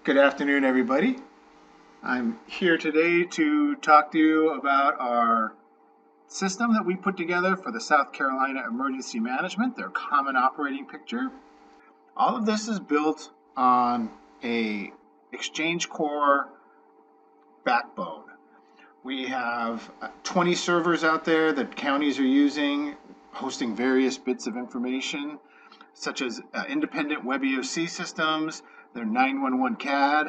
Good afternoon, everybody. I'm here today to talk to you about our system that we put together for the South Carolina Emergency Management, their common operating picture. All of this is built on a XchangeCore backbone. We have 20 servers out there that counties are using, hosting various bits of information, such as independent WebEOC systems, their 911 CAD,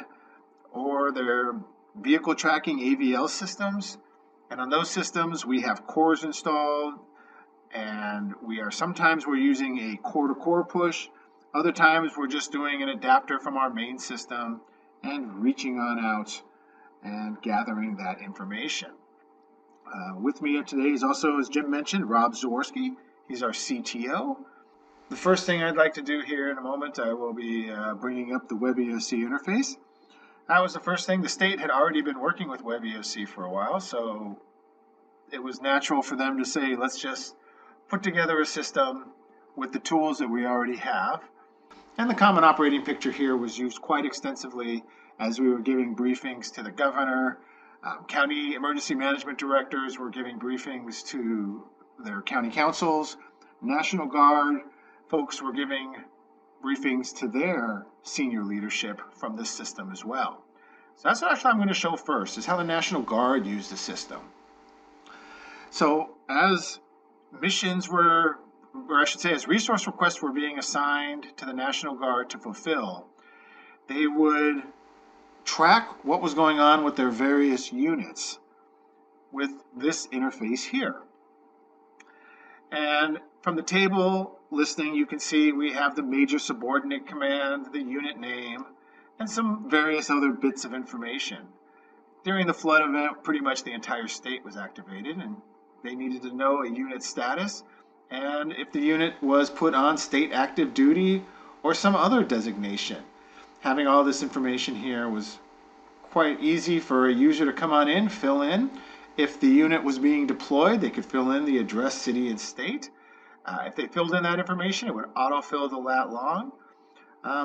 or their vehicle tracking AVL systems. And on those systems, we have cores installed, and sometimes we're using a core-to-core push. Other times we're just doing an adapter from our main system and reaching on out and gathering that information. With me today is also, as Jim mentioned, Rob Zaworski. He's our CTO. The first thing I'd like to do here in a moment, I will be bringing up the WebEOC interface. That was the first thing. The state had already been working with WebEOC for a while, so it was natural for them to say, let's just put together a system with the tools that we already have. And the common operating picture here was used quite extensively as we were giving briefings to the governor. County emergency management directors were giving briefings to their county councils. National Guard folks were giving briefings to their senior leadership from this system as well. So that's what actually I'm going to show first, is how the National Guard used the system. So as missions were, or I should say as resource requests were being assigned to the National Guard to fulfill, they would track what was going on with their various units with this interface here. And from the table listing, you can see we have the major subordinate command, the unit name, and some various other bits of information. During the flood event, pretty much the entire state was activated, and they needed to know a unit status and if the unit was put on state active duty or some other designation. Having all this information here was quite easy for a user to come on in, fill in. If the unit was being deployed, they could fill in the address, city, and state. If they filled in that information, it would autofill the lat long.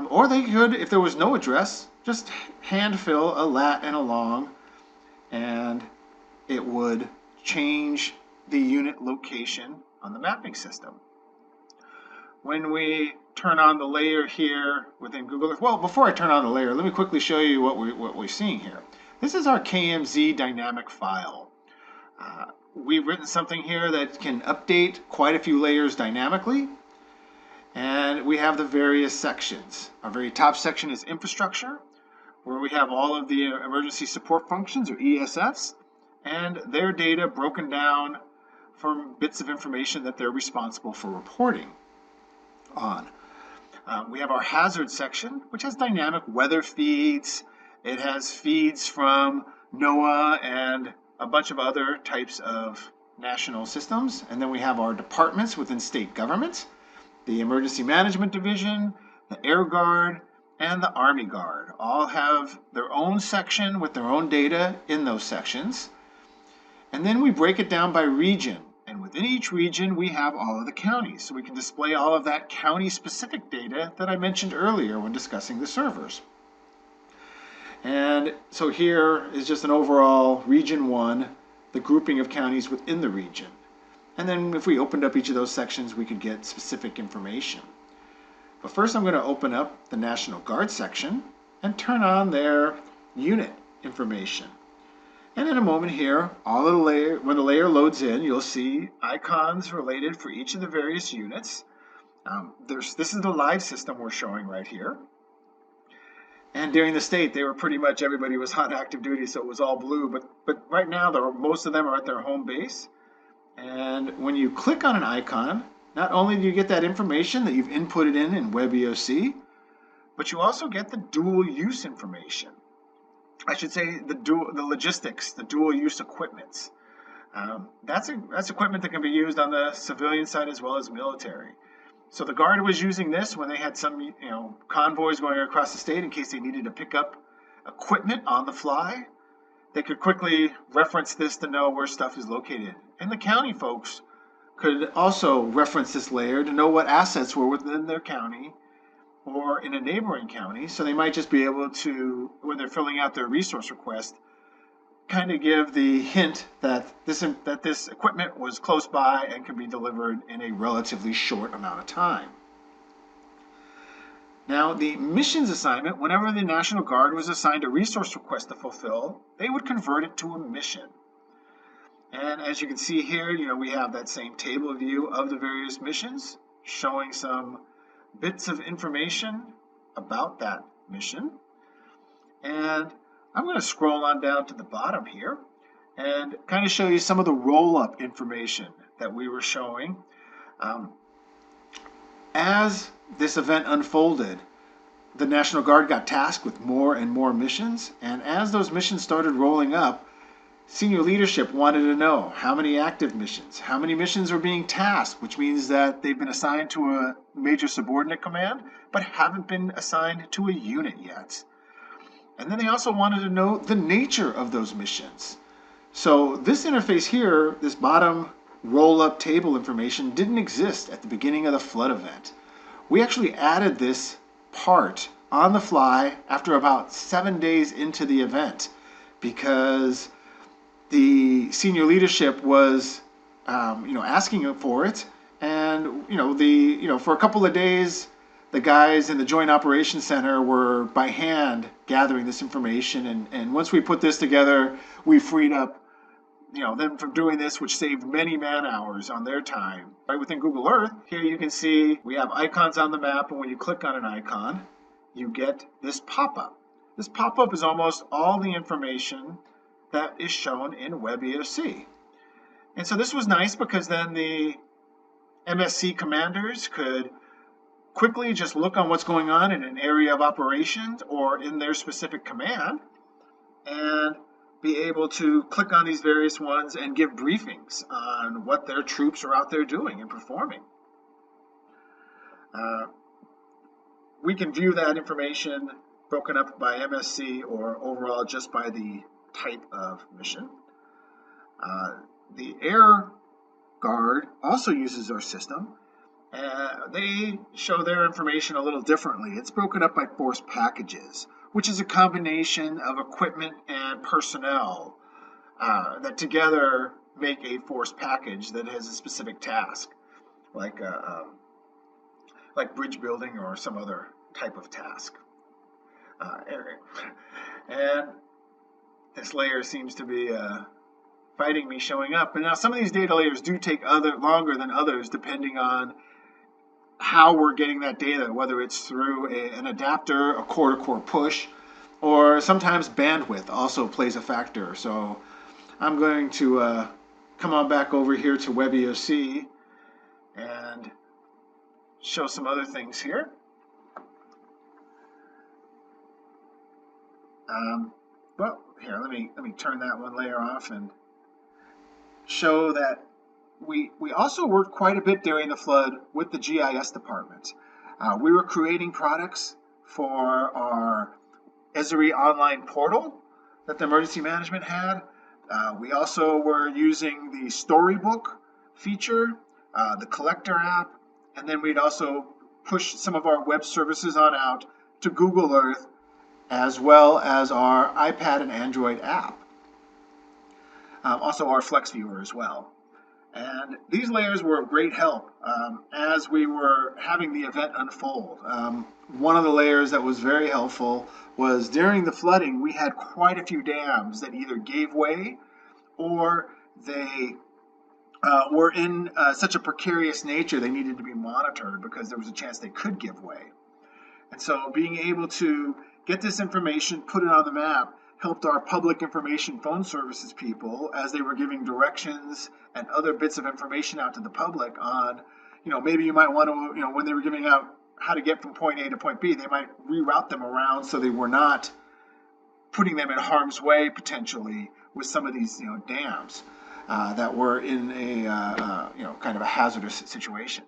Or they could, if there was no address, just hand fill a lat and a long, and it would change the unit location on the mapping system. When we turn on the layer here within Google Earth, well, before I turn on the layer, let me quickly show you what we're seeing here. This is our KMZ dynamic file. We've written something here that can update quite a few layers dynamically, and we have the various sections. Our very top section is infrastructure, where we have all of the emergency support functions, or ESFs, and their data broken down from bits of information that they're responsible for reporting on. We have our hazard section, which has dynamic weather feeds. It has feeds from NOAA and a bunch of other types of national systems. And then we have our departments within state government, the Emergency Management Division, the Air Guard, and the Army Guard. All have their own section with their own data in those sections. And then we break it down by region. And within each region, we have all of the counties. So we can display all of that county-specific data that I mentioned earlier when discussing the servers. And so here is just an overall Region 1, the grouping of counties within the region. And then if we opened up each of those sections, we could get specific information. But first I'm going to open up the National Guard section and turn on their unit information. And in a moment here, all of the when the layer loads in, you'll see icons related for each of the various units. This is the live system we're showing right here. And during the state, they were pretty much, everybody was on active duty, so it was all blue. But right now, most of them are at their home base. And when you click on an icon, not only do you get that information that you've inputted in WebEOC, but you also get the dual use information. I should say the logistics, the dual use equipments. That's equipment that can be used on the civilian side as well as military. So the Guard was using this when they had some convoys going across the state in case they needed to pick up equipment on the fly. They could quickly reference this to know where stuff is located. And the county folks could also reference this layer to know what assets were within their county or in a neighboring county. So they might just be able to, when they're filling out their resource request, kind of give the hint that this equipment was close by and could be delivered in a relatively short amount of time. Now, the missions assignment, whenever the National Guard was assigned a resource request to fulfill, they would convert it to a mission. And as you can see here, we have that same table view of the various missions, showing some bits of information about that mission. And I'm going to scroll on down to the bottom here and kind of show you some of the roll-up information that we were showing. As this event unfolded, the National Guard got tasked with more and more missions, and as those missions started rolling up, senior leadership wanted to know how many active missions, how many missions are being tasked, which means that they've been assigned to a major subordinate command, but haven't been assigned to a unit yet. And then they also wanted to know the nature of those missions. So this interface here, this bottom roll-up table information, didn't exist at the beginning of the flood event. We actually added this part on the fly after about 7 days into the event, because the senior leadership was asking for it, and for a couple of days the guys in the Joint Operations Center were by hand gathering this information, and once we put this together, we freed up them from doing this, which saved many man hours on their time. Right within Google Earth, here you can see we have icons on the map, and when you click on an icon, you get this pop-up. This pop-up is almost all the information that is shown in WebEOC. And so this was nice because then the MSC commanders could quickly just look on what's going on in an area of operations or in their specific command and be able to click on these various ones and give briefings on what their troops are out there doing and performing. We can view that information broken up by MSC or overall just by the type of mission. The Air Guard also uses our system. They show their information a little differently. It's broken up by force packages, which is a combination of equipment and personnel that together make a force package that has a specific task, like bridge building or some other type of task. And this layer seems to be fighting me showing up. And now some of these data layers do take longer than others depending on how we're getting that data, whether it's through an adapter, a core-to-core push, or sometimes bandwidth also plays a factor. So I'm going to come on back over here to WebEOC and show some other things here. Well, here, let me turn that one layer off and show that we also worked quite a bit during the flood with the GIS department. We were creating products for our Esri online portal that the emergency management had. We also were using the storybook feature, the collector app, and then we'd also push some of our web services on out to Google Earth, as well as our iPad and Android app. Also our Flex Viewer as well. And these layers were of great help as we were having the event unfold. One of the layers that was very helpful was during the flooding, we had quite a few dams that either gave way or they were in such a precarious nature they needed to be monitored because there was a chance they could give way. And so being able to get this information, put it on the map, helped our public information phone services people as they were giving directions and other bits of information out to the public on, maybe you might want to, when they were giving out how to get from point A to point B, they might reroute them around so they were not putting them in harm's way potentially with some of these, dams that were in a, kind of a hazardous situation.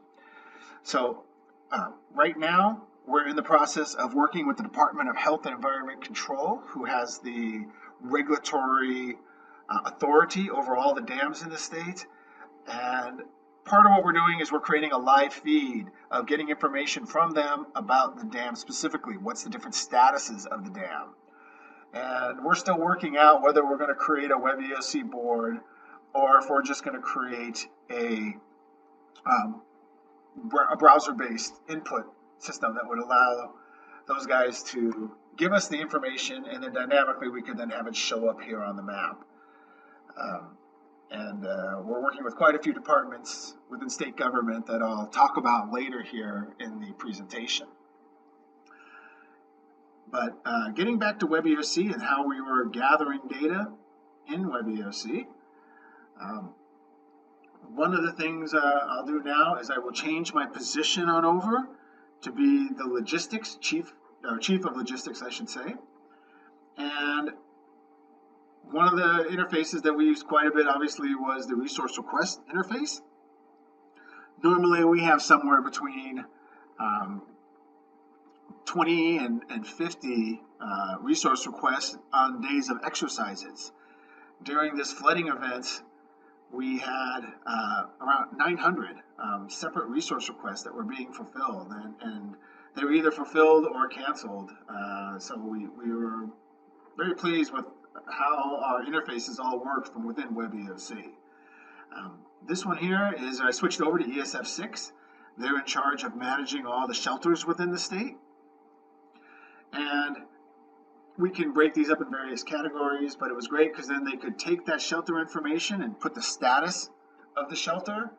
So right now, we're in the process of working with the Department of Health and Environment Control, who has the regulatory authority over all the dams in the state. And part of what we're doing is we're creating a live feed of getting information from them about the dam specifically. What's the different statuses of the dam? And we're still working out whether we're going to create a WebEOC board or if we're just going to create a browser-based input system that would allow those guys to give us the information, and then dynamically we could then have it show up here on the map. We're working with quite a few departments within state government that I'll talk about later here in the presentation. But getting back to WebEOC and how we were gathering data in WebEOC, one of the things I'll do now is I will change my position on over to be the logistics chief of logistics, I should say. And one of the interfaces that we used quite a bit, obviously, was the resource request interface. Normally, we have somewhere between 20 and 50 resource requests on days of exercises. During this flooding event, we had around 900 separate resource requests that were being fulfilled, and they were either fulfilled or canceled. So we were very pleased with how our interfaces all work from within WebEOC. This one here is I switched over to ESF6. They're in charge of managing all the shelters within the state. And we can break these up in various categories, but it was great because then they could take that shelter information and put the status of the shelter.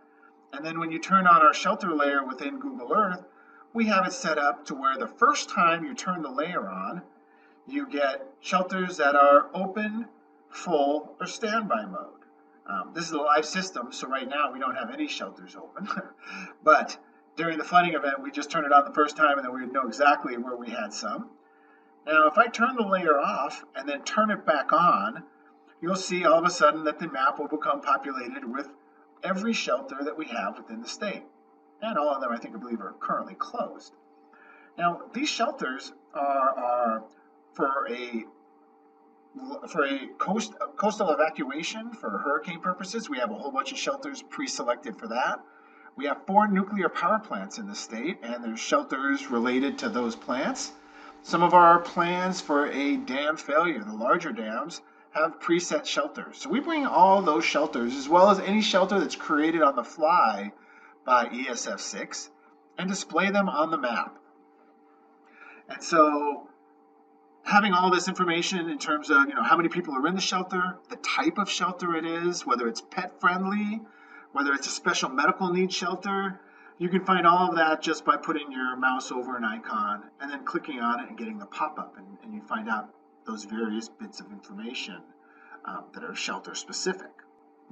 And then when you turn on our shelter layer within Google Earth, we have it set up to where the first time you turn the layer on, you get shelters that are open, full, or standby mode. This is a live system, so right now we don't have any shelters open. But during the flooding event, we just turn it on the first time and then we would know exactly where we had some. Now, if I turn the layer off and then turn it back on, you'll see all of a sudden that the map will become populated with every shelter that we have within the state. And all of them, I believe, are currently closed. Now, these shelters are for a coastal evacuation for hurricane purposes. We have a whole bunch of shelters pre-selected for that. We have 4 nuclear power plants in the state, and there's shelters related to those plants. Some of our plans for a dam failure, the larger dams, have preset shelters. So we bring all those shelters, as well as any shelter that's created on the fly by ESF6, and display them on the map. And so having all this information in terms of how many people are in the shelter, the type of shelter it is, whether it's pet friendly, whether it's a special medical needs shelter, you can find all of that just by putting your mouse over an icon and then clicking on it and getting the pop-up, and you find out those various bits of information that are shelter specific.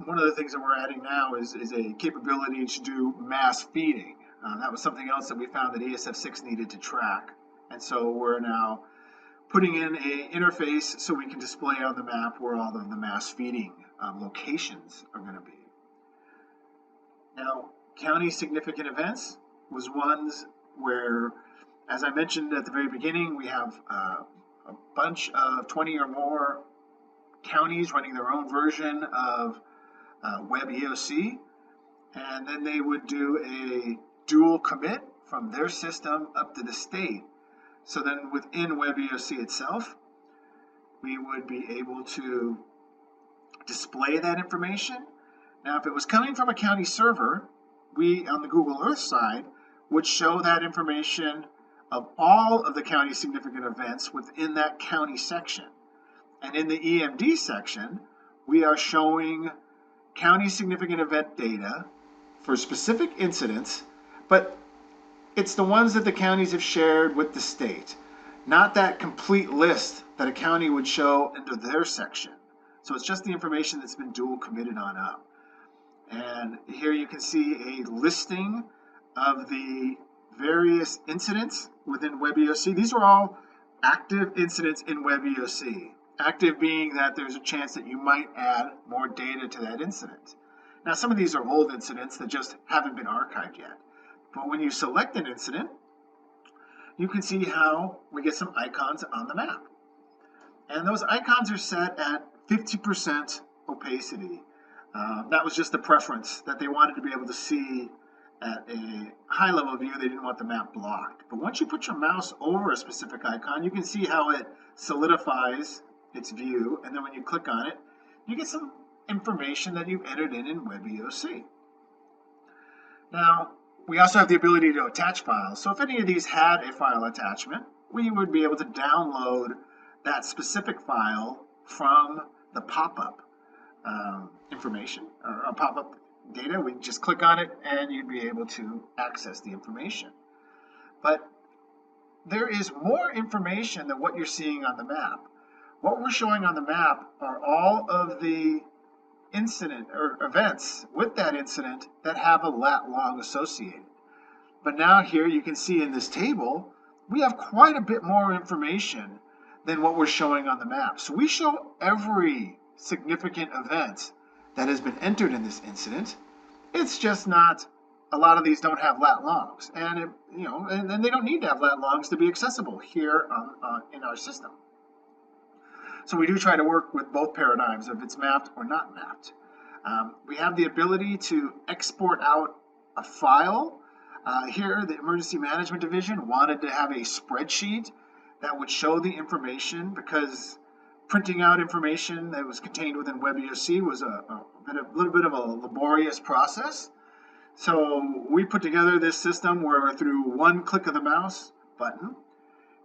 One of the things that we're adding now is a capability to do mass feeding. That was something else that we found that ESF6 needed to track, and so we're now putting in an interface so we can display on the map where all of the mass feeding locations are going to be. Now, county significant events was ones where, as I mentioned at the very beginning, we have a bunch of 20 or more counties running their own version of WebEOC, and then they would do a dual commit from their system up to the state. So then within WebEOC itself, we would be able to display that information. Now, if it was coming from a county server, we, on the Google Earth side, would show that information of all of the county significant events within that county section. And in the EMD section, we are showing county significant event data for specific incidents, but it's the ones that the counties have shared with the state, not that complete list that a county would show into their section. So it's just the information that's been dual committed on up. And here you can see a listing of the various incidents within WebEOC. These are all active incidents in WebEOC. Active being that there's a chance that you might add more data to that incident. Now, some of these are old incidents that just haven't been archived yet. But when you select an incident, you can see how we get some icons on the map. And those icons are set at 50% opacity. That was just a preference that they wanted to be able to see at a high level view. They didn't want the map blocked. But once you put your mouse over a specific icon, you can see how it solidifies its view. And then when you click on it, you get some information that you've entered in WebEOC. Now, we also have the ability to attach files. So if any of these had a file attachment, we would be able to download that specific file from the Popup information or Popup data. We just click on it and you'd be able to access the information. But there is more information than what you're seeing on the map. What we're showing on the map are all of the incident or events with that incident that have a lat long associated. But now here you can see in this table, we have quite a bit more information than what we're showing on the map. So we show every significant event that has been entered in this incident. It's just not, a lot of these don't have lat longs, and and they don't need to have lat longs to be accessible here in our system. So we do try to work with both paradigms of it's mapped or not mapped. We have the ability to export out a file. Here, the Emergency Management Division wanted to have a spreadsheet that would show the information, because printing out information that was contained within WebEOC was a little bit of a laborious process. So we put together this system where through one click of the mouse button,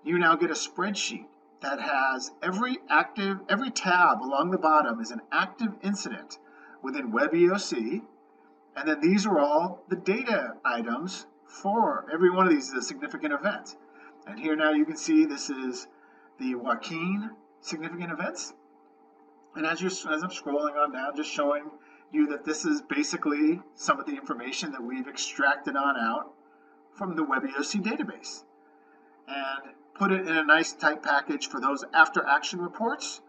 you now get a spreadsheet that has every tab along the bottom is an active incident within WebEOC, and then these are all the data items for every one of these is a significant event. And here now you can see this is the Joaquin significant events. And as I'm scrolling on down, just showing you that this is basically some of the information that we've extracted on out from the WebEOC database and put it in a nice tight package for those after action reports,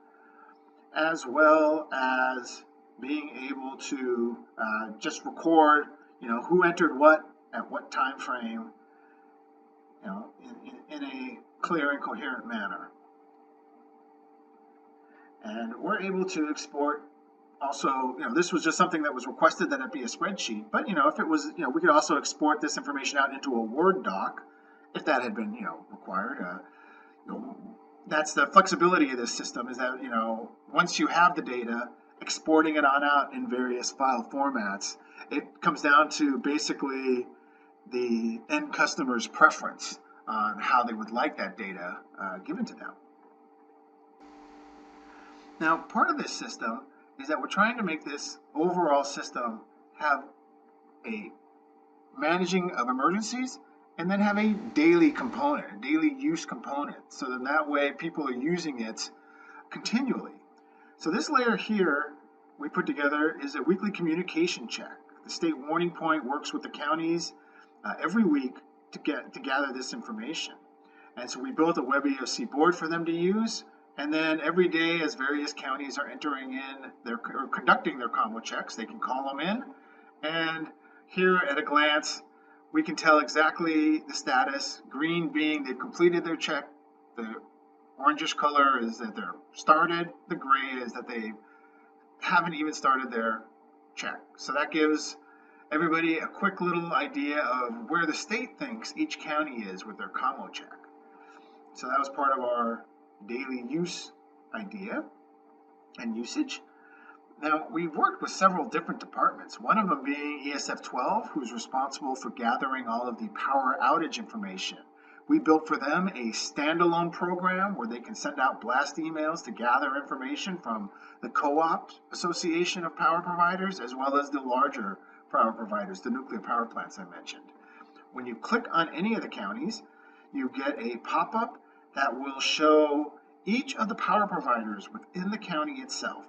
as well as being able to just record, who entered what at what time frame, in a clear and coherent manner. And we're able to export also, this was just something that was requested that it be a spreadsheet, but if it was, we could also export this information out into a Word doc if that had been, required. That's the flexibility of this system, is that, once you have the data, exporting it on out in various file formats, it comes down to basically the end customer's preference on how they would like that data given to them. Now, part of this system is that we're trying to make this overall system have a managing of emergencies and then have a daily component, a daily use component, so then that way people are using it continually. So this layer here we put together is a weekly communication check. The state warning point works with the counties every week to gather this information. And so we built a WebEOC board for them to use. And then every day, as various counties are entering in or conducting their combo checks, they can call them in. And here at a glance, we can tell exactly the status. Green being they've completed their check. The orangish color is that they're started. The gray is that they haven't even started their check. So that gives everybody a quick little idea of where the state thinks each county is with their combo check. So that was part of our daily use idea and usage. Now, we've worked with several different departments, one of them being ESF 12, who's responsible for gathering all of the power outage information. We built for them a standalone program where they can send out blast emails to gather information from the co-op association of power providers, as well as the larger power providers, the nuclear power plants I mentioned. When you click on any of the counties, you get a pop-up that will show each of the power providers within the county itself.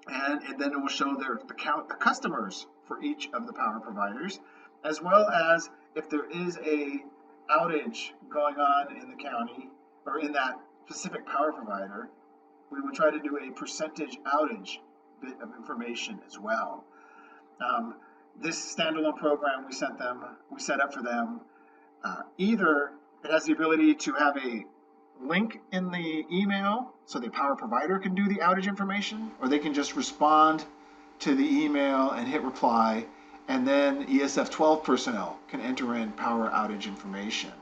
And then it will show the customers for each of the power providers, as well as if there is a outage going on in the county or in that specific power provider, we will try to do a percentage outage bit of information as well. This standalone program we set up for them, either it has the ability to have a link in the email so the power provider can do the outage information, or they can just respond to the email and hit reply, and then ESF 12 personnel can enter in power outage information.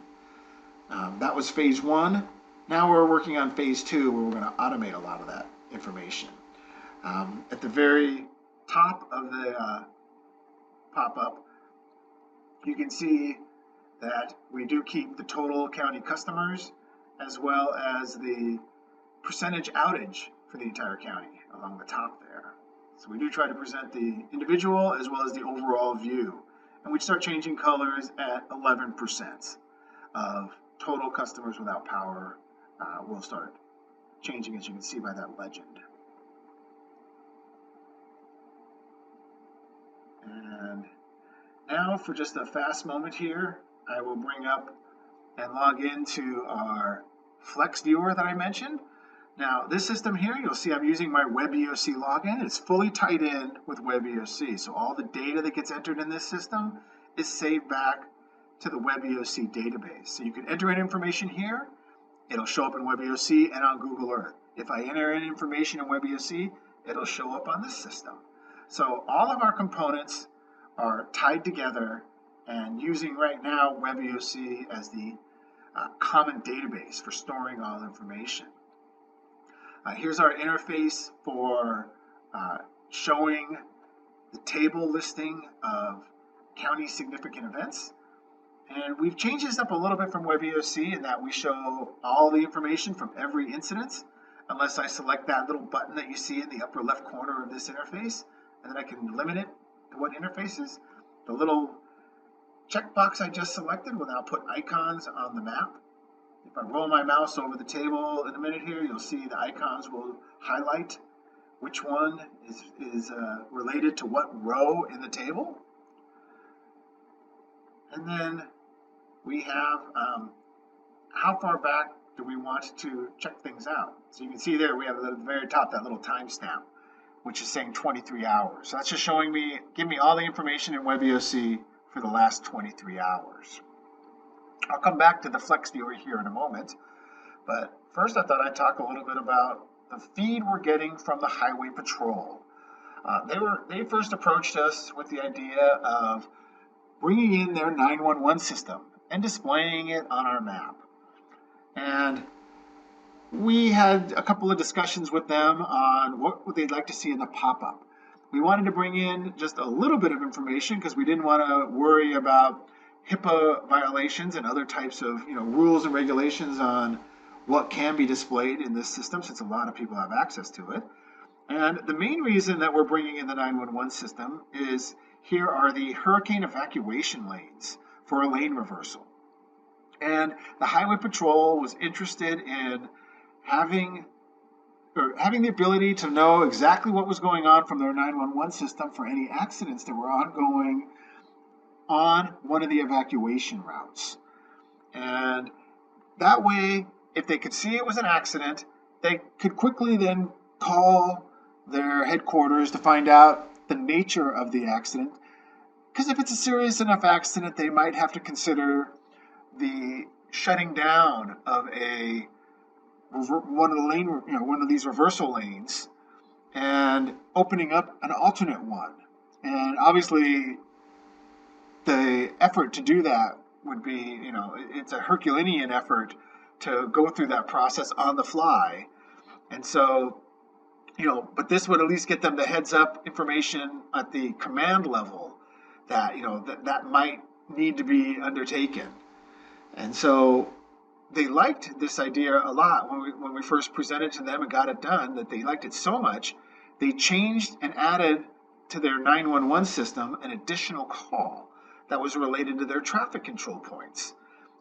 That was phase 1. Now we're working on phase 2, where we're going to automate a lot of that information. At the very top of the pop-up, you can see that we do keep the total county customers as well as the percentage outage for the entire county along the top there. So we do try to present the individual as well as the overall view. And we start changing colors at 11% of total customers without power will start changing, as you can see by that legend. And now for just a fast moment here, I will bring up and log into our Flex viewer that I mentioned. Now this system here, you'll see I'm using my WebEOC login. It's fully tied in with WebEOC. So all the data that gets entered in this system is saved back to the WebEOC database. So you can enter in information here. It'll show up in WebEOC and on Google Earth. If I enter in information in WebEOC, it'll show up on this system. So all of our components are tied together and using right now WebEOC as the common database for storing all information. Here's our interface for showing the table listing of county significant events. And we've changed this up a little bit from WebEOC in that we show all the information from every incident, unless I select that little button that you see in the upper left corner of this interface, and then I can limit it to what interfaces. The little checkbox I just selected will now put icons on the map. If I roll my mouse over the table in a minute here, you'll see the icons will highlight which one is related to what row in the table. And then we have how far back do we want to check things out. So you can see there we have at the very top that little timestamp, which is saying 23 hours. So that's just showing me, give me all the information in WebEOC for the last 23 hours. I'll come back to the Flex viewer here in a moment, but first I thought I'd talk a little bit about the feed we're getting from the Highway Patrol. They first approached us with the idea of bringing in their 911 system and displaying it on our map. And we had a couple of discussions with them on what they'd like to see in the pop-up. We wanted to bring in just a little bit of information because we didn't want to worry about HIPAA violations and other types of rules and regulations on what can be displayed in this system, since a lot of people have access to it. And the main reason that we're bringing in the 911 system is here are the hurricane evacuation lanes for a lane reversal. And the Highway Patrol was interested in having the ability to know exactly what was going on from their 911 system for any accidents that were ongoing on one of the evacuation routes. And that way, if they could see it was an accident, they could quickly then call their headquarters to find out the nature of the accident. Because if it's a serious enough accident, they might have to consider the shutting down of one of these reversal lanes and opening up an alternate one. And obviously, the effort to do that would be, it's a Herculean effort to go through that process on the fly. And so, but this would at least get them the heads up information at the command level that, that might need to be undertaken. And so they liked this idea a lot when we first presented to them and got it done, that they liked it so much, they changed and added to their 911 system an additional call that was related to their traffic control points.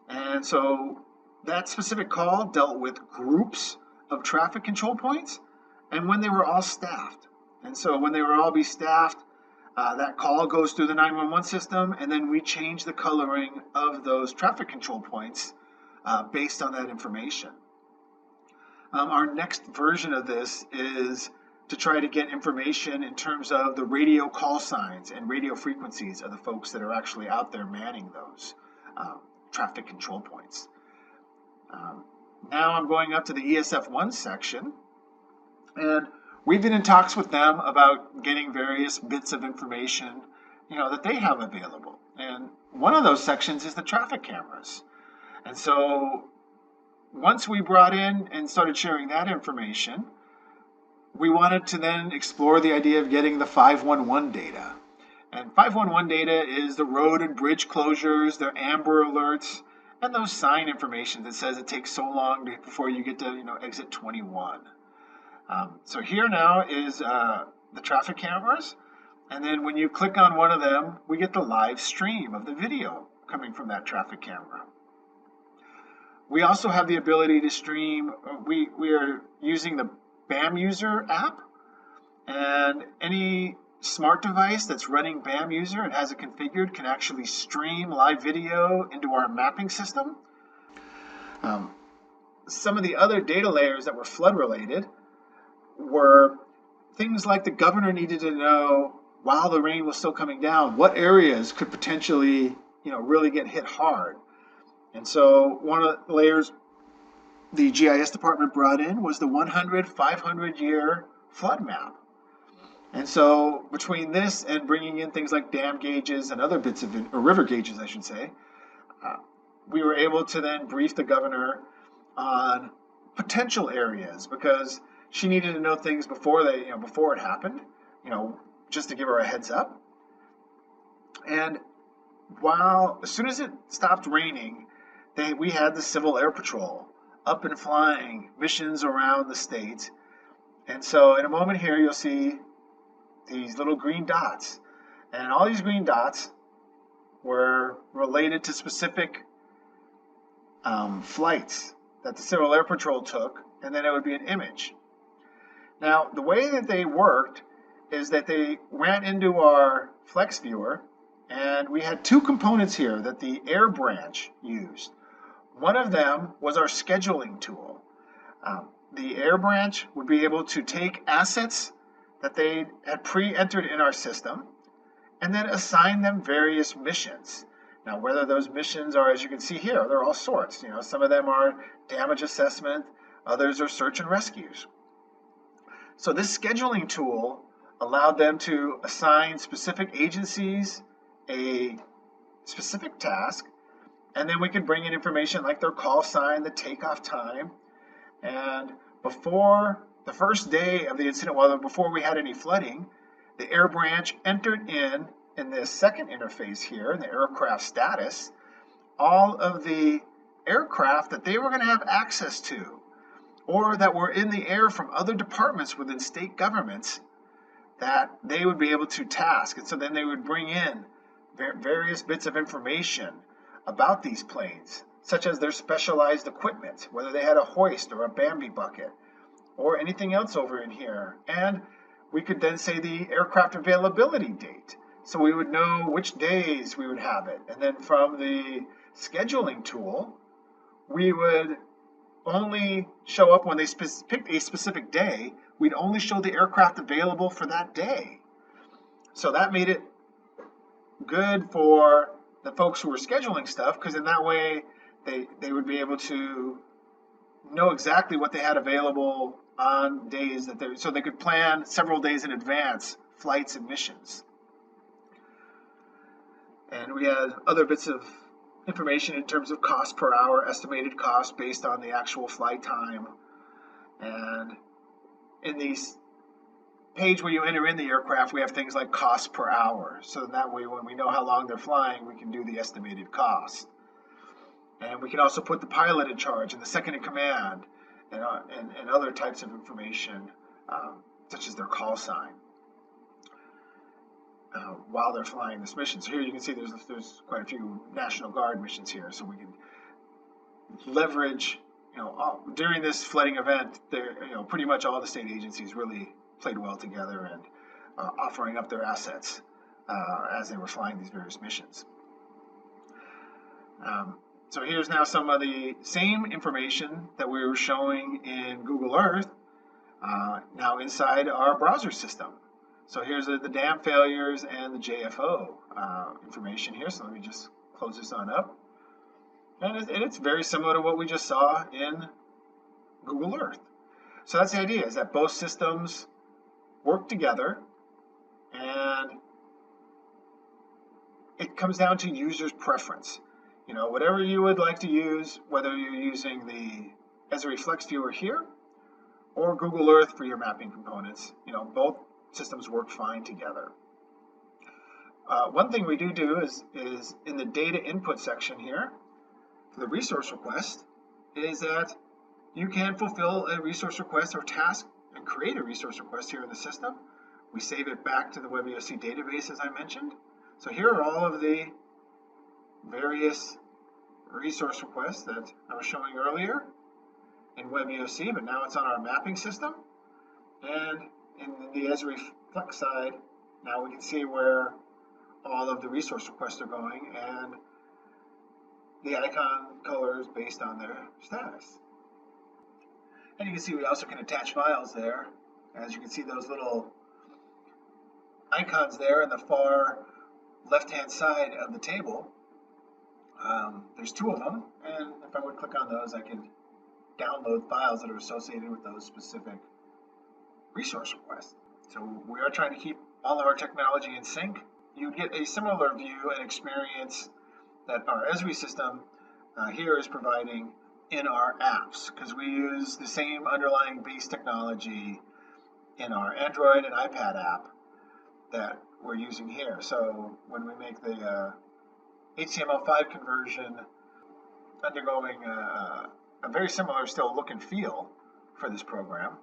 And so that specific call dealt with groups of traffic control points and when they were all staffed. And so when they were all staffed, that call goes through the 911 system, and then we change the coloring of those traffic control points based on that information. Our next version of this is to try to get information in terms of the radio call signs and radio frequencies of the folks that are actually out there manning those traffic control points. Now I'm going up to the ESF1 section, and we've been in talks with them about getting various bits of information, that they have available. And one of those sections is the traffic cameras. And so once we brought in and started sharing that information, we wanted to then explore the idea of getting the 511 data. And 511 data is the road and bridge closures, their amber alerts, and those sign information that says it takes so long before you get to exit 21. So here now is the traffic cameras, and then when you click on one of them, we get the live stream of the video coming from that traffic camera. We also have the ability to stream. We are using the BAM user app, and any smart device that's running BAM user and has it configured can actually stream live video into our mapping system. Some of the other data layers that were flood related were things like the governor needed to know, while the rain was still coming down, what areas could potentially really get hit hard. And so one of the layers the GIS department brought in was the 500 year flood map. And so between this and bringing in things like dam gauges and other bits of, or river gauges, I should say, we were able to then brief the governor on potential areas, because she needed to know things before before it happened, just to give her a heads up. And as soon as it stopped raining, we had the Civil Air Patrol up and flying missions around the state. And so in a moment here, you'll see these little green dots. And all these green dots were related to specific flights that the Civil Air Patrol took, and then it would be an image. Now, the way that they worked is that they ran into our Flex Viewer, and we had two components here that the Air Branch used. One of them was our scheduling tool. The Air Branch would be able to take assets that they had pre-entered in our system and then assign them various missions. Now, whether those missions are, as you can see here, they're all sorts. Some of them are damage assessment, others are search and rescues. So this scheduling tool allowed them to assign specific agencies a specific task, and then we could bring in information like their call sign, the takeoff time. And before the first day of the incident, before we had any flooding, the Air Branch entered in this second interface here, in the aircraft status, all of the aircraft that they were going to have access to, or that were in the air from other departments within state governments that they would be able to task. And so then they would bring in various bits of information about these planes, such as their specialized equipment, whether they had a hoist or a Bambi bucket, or anything else over in here. And we could then say the aircraft availability date, so we would know which days we would have it. And then from the scheduling tool, we would only show up when they picked a specific day. We'd only show the aircraft available for that day. So that made it good for the folks who were scheduling stuff, because in that way they would be able to know exactly what they had available on days so they could plan several days in advance flights and missions. And we had other bits of information in terms of cost per hour, estimated cost based on the actual flight time. And in these page where you enter in the aircraft, we have things like cost per hour. So that way, when we know how long they're flying, we can do the estimated cost. And we can also put the pilot in charge and the second in command and other types of information, such as their call sign, while they're flying this mission. So here you can see there's quite a few National Guard missions here. So we can leverage, during this flooding event, pretty much all the state agencies really played well together and offering up their assets as they were flying these various missions. So here's now some of the same information that we were showing in Google Earth, now inside our browser system. So here's the dam failures and the JFO information here. So let me just close this on up. And it's very similar to what we just saw in Google Earth. So that's the idea, is that both systems work together, and it comes down to user's preference. Whatever you would like to use, whether you're using the Esri Flex Viewer here or Google Earth for your mapping components, both systems work fine together. One thing we do is in the data input section here for the resource request is that you can fulfill a resource request or task and create a resource request here in the system. We save it back to the WebEOC database, as I mentioned. So here are all of the various resource requests that I was showing earlier in WebEOC, but now it's on our mapping system. And in the Esri Flex side, now we can see where all of the resource requests are going and the icon colors based on their status. And you can see we also can attach files there. As you can see, those little icons there in the far left-hand side of the table. There's 2 of them, and if I would click on those, I can download files that are associated with those specific resource requests. So we are trying to keep all of our technology in sync. You get a similar view and experience that our Esri system here is providing in our apps, because we use the same underlying base technology in our Android and iPad app that we're using here. So when we make the HTML5 conversion, undergoing a very similar still look and feel for this program,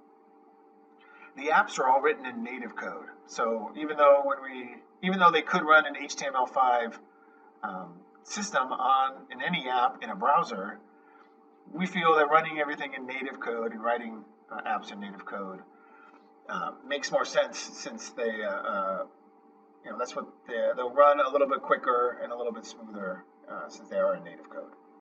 the apps are all written in native code. So even though they could run an HTML5 system in any app in a browser, we feel that running everything in native code and writing apps in native code makes more sense, since that's what they'll run a little bit quicker and a little bit smoother since they are in native code.